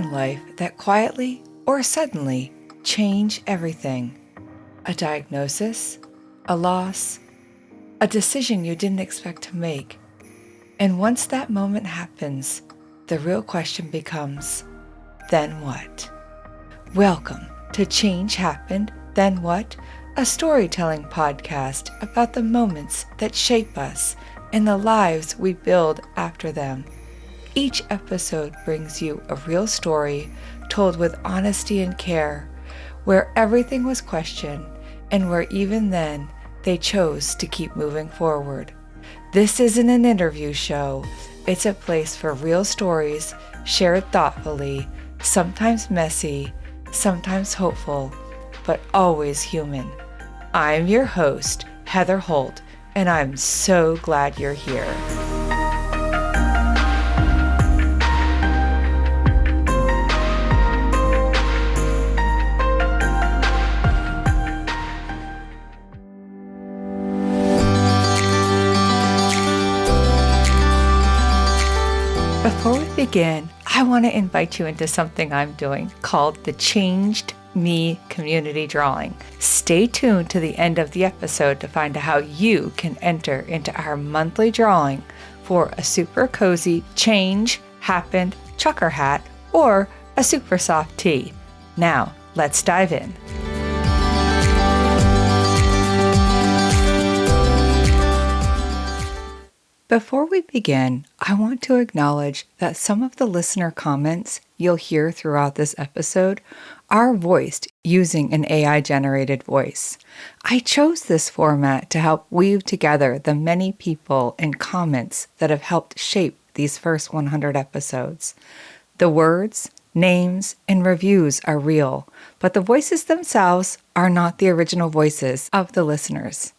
in life that quietly or suddenly change everything. A diagnosis, a loss, a decision you didn't expect to make. And once that moment happens, the real question becomes, then what? Welcome to Change Happened, Then What? A storytelling podcast about the moments that shape us and the lives we build after them. Each episode brings you a real story told with honesty and care, where everything was questioned and where even then they chose to keep moving forward. This isn't an interview show. It's a place for real stories shared thoughtfully, sometimes messy, sometimes hopeful, but always human. I'm your host, Heather Holt, and I'm so glad you're here. Before we begin, I want to invite you into something I'm doing called the Changed Me Community Drawing. Stay tuned to the end of the episode to find out how you can enter into our monthly drawing for a super cozy Change Happened trucker hat or a super soft tee. Now, let's dive in. Before we begin, I want to acknowledge that some of the listener comments you'll hear throughout this episode are voiced using an AI-generated voice. I chose this format to help weave together the many people and comments that have helped shape these first 100 episodes. The words, names, and reviews are real, but the voices themselves are not the original voices of the listeners.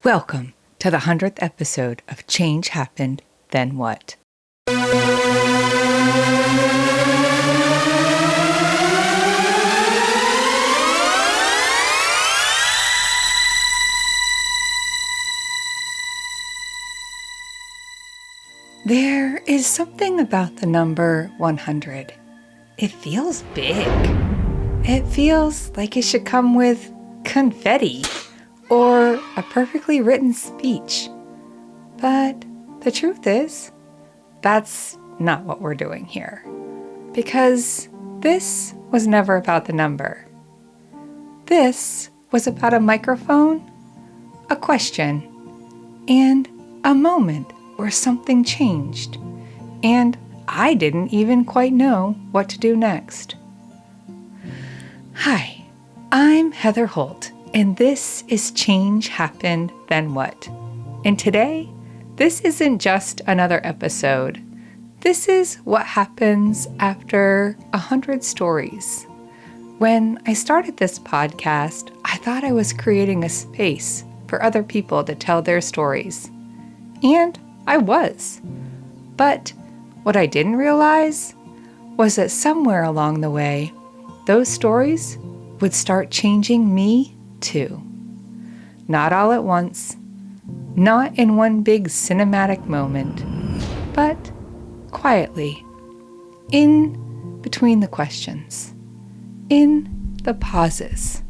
Welcome to the 100th episode of Change Happened, Then What? There is something about the number 100. It feels big. It feels like it should come with confetti or a perfectly written speech. But the truth is, that's not what we're doing here. Because this was never about the number. This was about a microphone, a question, and a moment where something changed, and I didn't even quite know what to do next. Hi, I'm Heather Holt, and this is Change Happened, Then What? And today, this isn't just another episode. This is what happens after 100 stories. When I started this podcast, I thought I was creating a space for other people to tell their stories. And I was. But what I didn't realize was that somewhere along the way, those stories would start changing me too. Not all at once, not in one big cinematic moment, but quietly, in between the questions, in the pauses,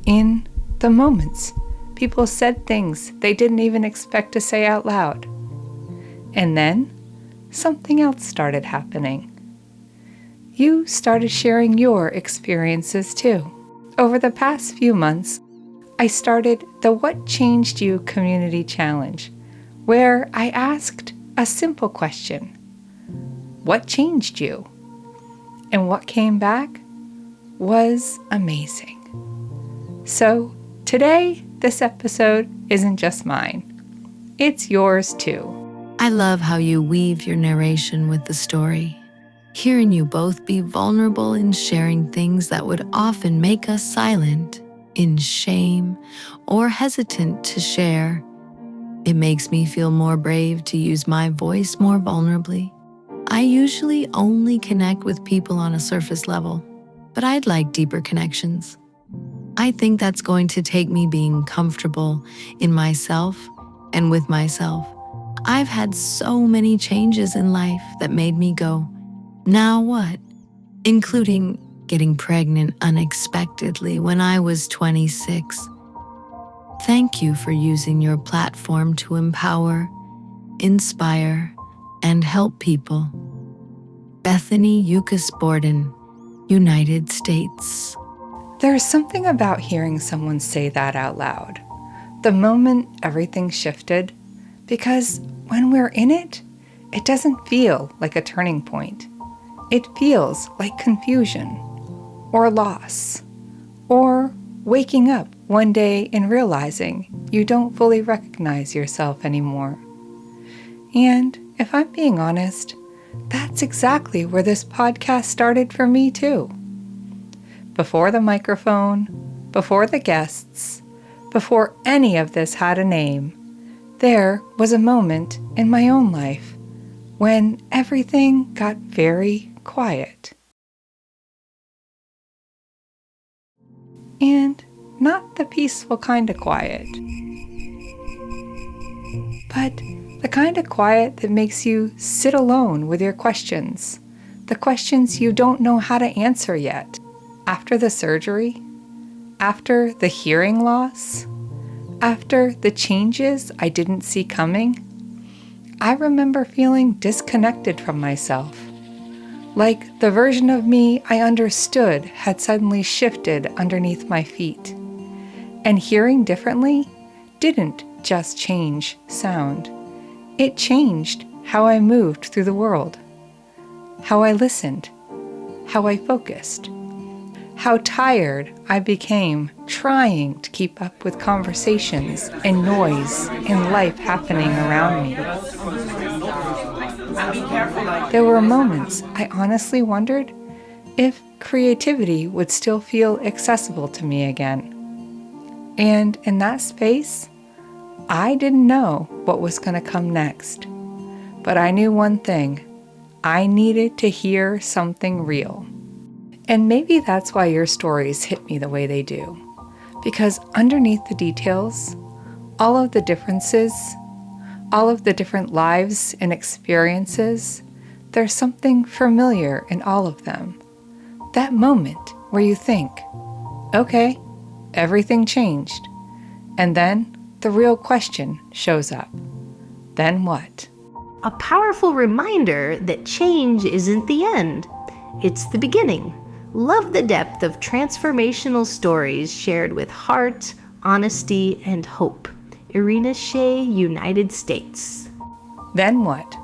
in the moments people said things they didn't even expect to say out loud. And then something else started happening. You started sharing your experiences too. Over the past few months, I started the What Changed You Community Challenge, where I asked a simple question. What changed you? And what came back was amazing. So today, this episode isn't just mine. It's yours too. I love how you weave your narration with the story. Hearing you both be vulnerable in sharing things that would often make us silent, in shame, or hesitant to share. It makes me feel more brave to use my voice more vulnerably. I usually only connect with people on a surface level, but I'd like deeper connections. I think that's going to take me being comfortable in myself and with myself. I've had so many changes in life that made me go, Now what? Including getting pregnant unexpectedly when I was 26. Thank you for using your platform to empower, inspire, and help people. Bethany Yukis Borden, United States. There's something about hearing someone say that out loud. The moment everything shifted, because when we're in it, it doesn't feel like a turning point. It feels like confusion, or loss, or waking up one day and realizing you don't fully recognize yourself anymore. And if I'm being honest, that's exactly where this podcast started for me too. Before the microphone, before the guests, before any of this had a name, there was a moment in my own life when everything got very quiet. And not the peaceful kind of quiet, but the kind of quiet that makes you sit alone with your questions, the questions you don't know how to answer yet. After the surgery, after the hearing loss, after the changes I didn't see coming, I remember feeling disconnected from myself. Like the version of me I understood had suddenly shifted underneath my feet. And hearing differently didn't just change sound. It changed how I moved through the world, how I listened, how I focused, how tired I became trying to keep up with conversations and noise and life happening around me. There were moments I honestly wondered if creativity would still feel accessible to me again. And in that space, I didn't know what was going to come next. But I knew one thing: I needed to hear something real. And maybe that's why your stories hit me the way they do. Because underneath the details, all of the differences, all of the different lives and experiences, there's something familiar in all of them. That moment where you think, okay, everything changed. And then the real question shows up. Then what? A powerful reminder that change isn't the end. It's the beginning. Love the depth of transformational stories shared with heart, honesty, and hope. Irina Shea, United States. Then what?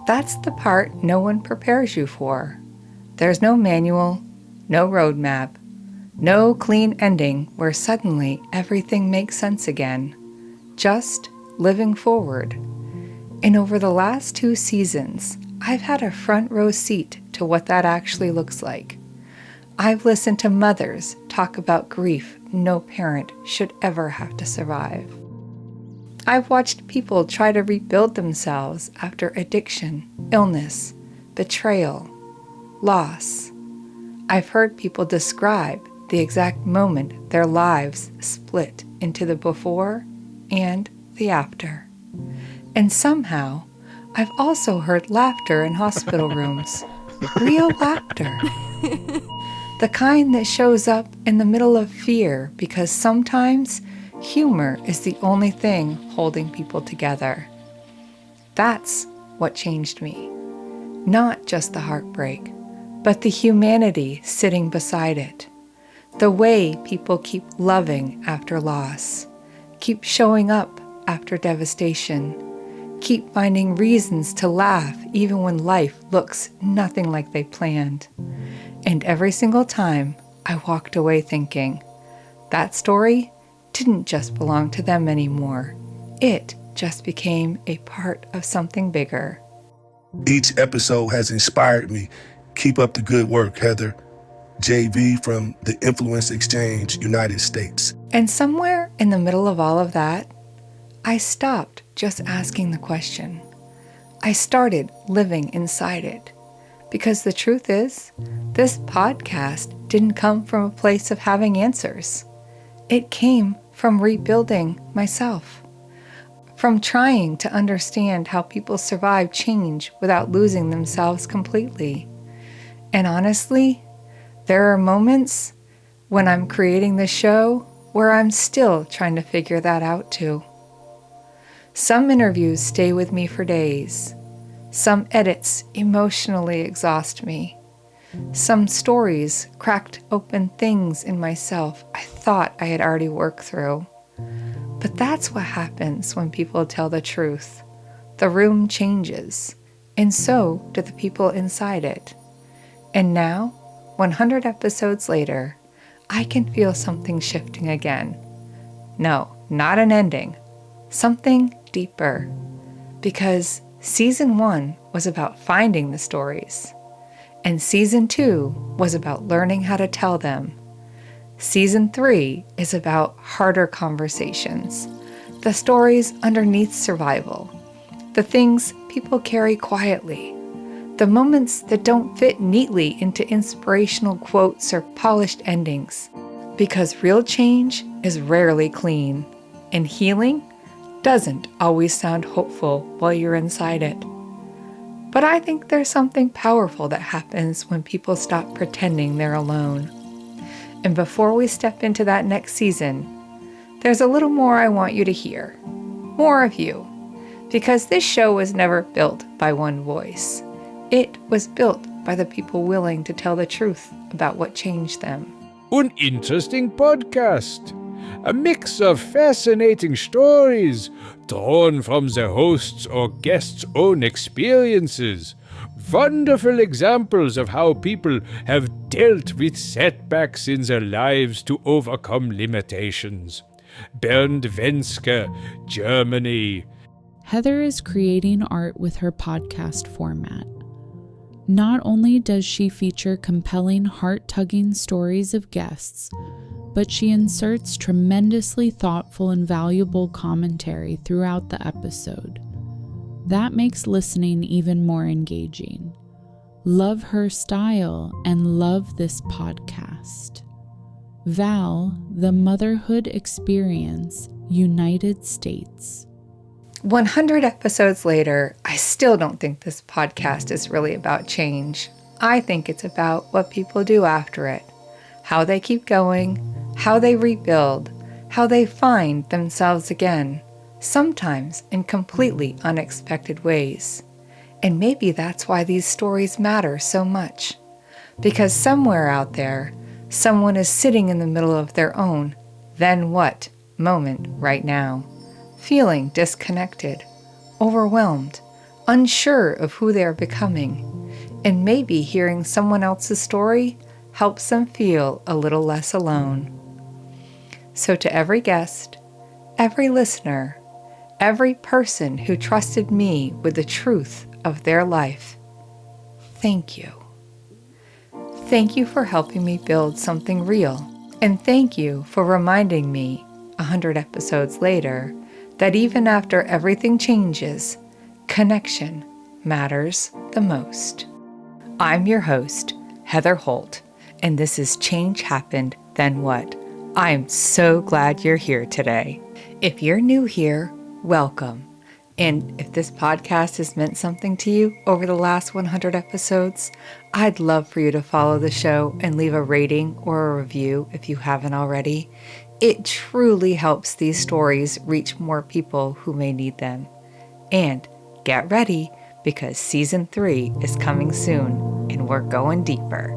That's the part no one prepares you for. There's no manual, no roadmap, no clean ending where suddenly everything makes sense again. Just living forward. And over the last 2 seasons, I've had a front row seat to what that actually looks like. I've listened to mothers talk about grief no parent should ever have to survive. I've watched people try to rebuild themselves after addiction, illness, betrayal, loss. I've heard people describe the exact moment their lives split into the before and the after. And somehow, I've also heard laughter in hospital rooms. Real laughter. The kind that shows up in the middle of fear because sometimes humor is the only thing holding people together. That's what changed me. Not just the heartbreak, but the humanity sitting beside it. The way people keep loving after loss, keep showing up after devastation, keep finding reasons to laugh even when life looks nothing like they planned. And every single time, I walked away thinking, that story didn't just belong to them anymore. It just became a part of something bigger. Each episode has inspired me. Keep up the good work, Heather. JV from the Influence Exchange, United States. And somewhere in the middle of all of that, I stopped just asking the question. I started living inside it. Because the truth is, this podcast didn't come from a place of having answers. It came from rebuilding myself. From trying to understand how people survive change without losing themselves completely. And honestly, there are moments when I'm creating the show where I'm still trying to figure that out too. Some interviews stay with me for days. Some edits emotionally exhaust me. Some stories cracked open things in myself I thought I had already worked through. But that's what happens when people tell the truth. The room changes, and so do the people inside it. And now, 100 episodes later, I can feel something shifting again. No, not an ending. Something deeper. Because Season 1 was about finding the stories. And Season 2 was about learning how to tell them. Season 3 is about harder conversations. The stories underneath survival. The things people carry quietly. The moments that don't fit neatly into inspirational quotes or polished endings. Because real change is rarely clean, and healing doesn't always sound hopeful while you're inside it. But I think there's something powerful that happens when people stop pretending they're alone. And before we step into that next season, there's a little more I want you to hear. More of you. Because this show was never built by one voice. It was built by the people willing to tell the truth about what changed them. An interesting podcast. A mix of fascinating stories drawn from the host's or guest's own experiences. Wonderful examples of how people have dealt with setbacks in their lives to overcome limitations. Bernd Wenske, Germany. Heather is creating art with her podcast format. Not only does she feature compelling, heart-tugging stories of guests, but she inserts tremendously thoughtful and valuable commentary throughout the episode. That makes listening even more engaging. Love her style and love this podcast. Val, The Motherhood Experience, United States. 100 episodes later, I still don't think this podcast is really about change. I think it's about what people do after it, how they keep going, how they rebuild, how they find themselves again, sometimes in completely unexpected ways. And maybe that's why these stories matter so much. Because somewhere out there, someone is sitting in the middle of their own then what moment right now. Feeling disconnected, overwhelmed, unsure of who they are becoming, and maybe hearing someone else's story helps them feel a little less alone. So to every guest, every listener, every person who trusted me with the truth of their life, thank you. Thank you for helping me build something real, and thank you for reminding me, 100 episodes later, that even after everything changes, connection matters the most. I'm your host, Heather Holt, and this is Change Happened, Then What? I'm so glad you're here today. If you're new here, welcome. And if this podcast has meant something to you over the last 100 episodes, I'd love for you to follow the show and leave a rating or a review if you haven't already. It truly helps these stories reach more people who may need them. And get ready, because Season 3 is coming soon, and we're going deeper.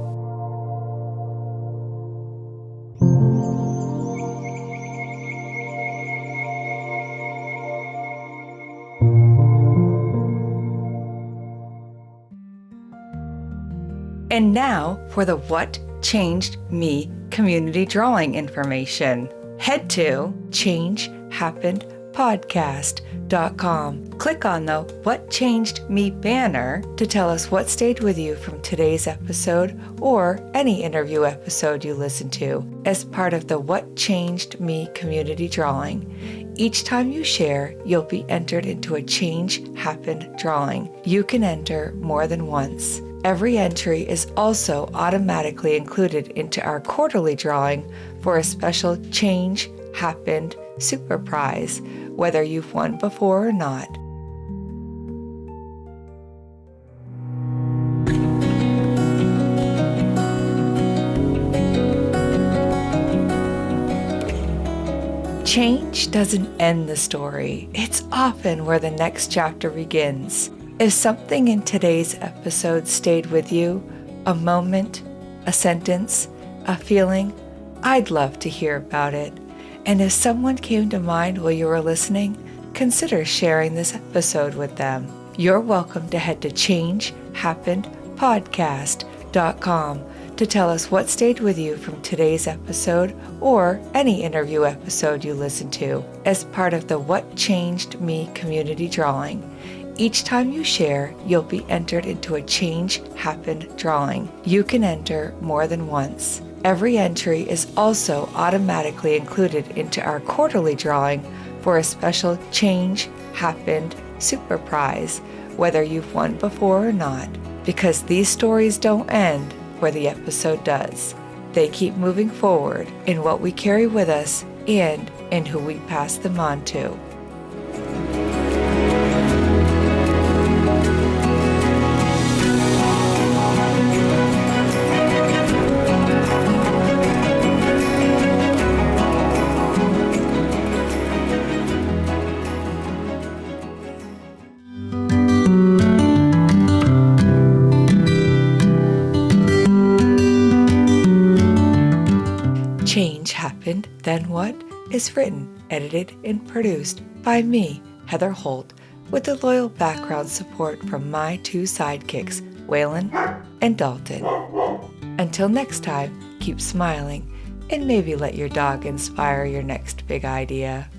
And now for the What Changed Me community drawing information. Head to changehappenedpodcast.com. Click on the What Changed Me banner to tell us what stayed with you from today's episode or any interview episode you listen to as part of the What Changed Me community drawing. Each time you share, you'll be entered into a Change Happened drawing. You can enter more than once. Every entry is also automatically included into our quarterly drawing for a special Change Happened Super Prize, whether you've won before or not. Change doesn't end the story. It's often where the next chapter begins. If something in today's episode stayed with you, a moment, a sentence, a feeling, I'd love to hear about it. And if someone came to mind while you were listening, consider sharing this episode with them. You're welcome to head to changehappenedpodcast.com to tell us what stayed with you from today's episode or any interview episode you listened to as part of the What Changed Me community drawing. Each time you share, you'll be entered into a Change Happened drawing. You can enter more than once. Every entry is also automatically included into our quarterly drawing for a special Change Happened Super Prize, whether you've won before or not, because these stories don't end where the episode does. They keep moving forward in what we carry with us and in who we pass them on to. Change Happened, Then What? Is written, edited, and produced by me, Heather Holt, with the loyal background support from my two sidekicks, Waylon and Dalton. Until next time, keep smiling and maybe let your dog inspire your next big idea.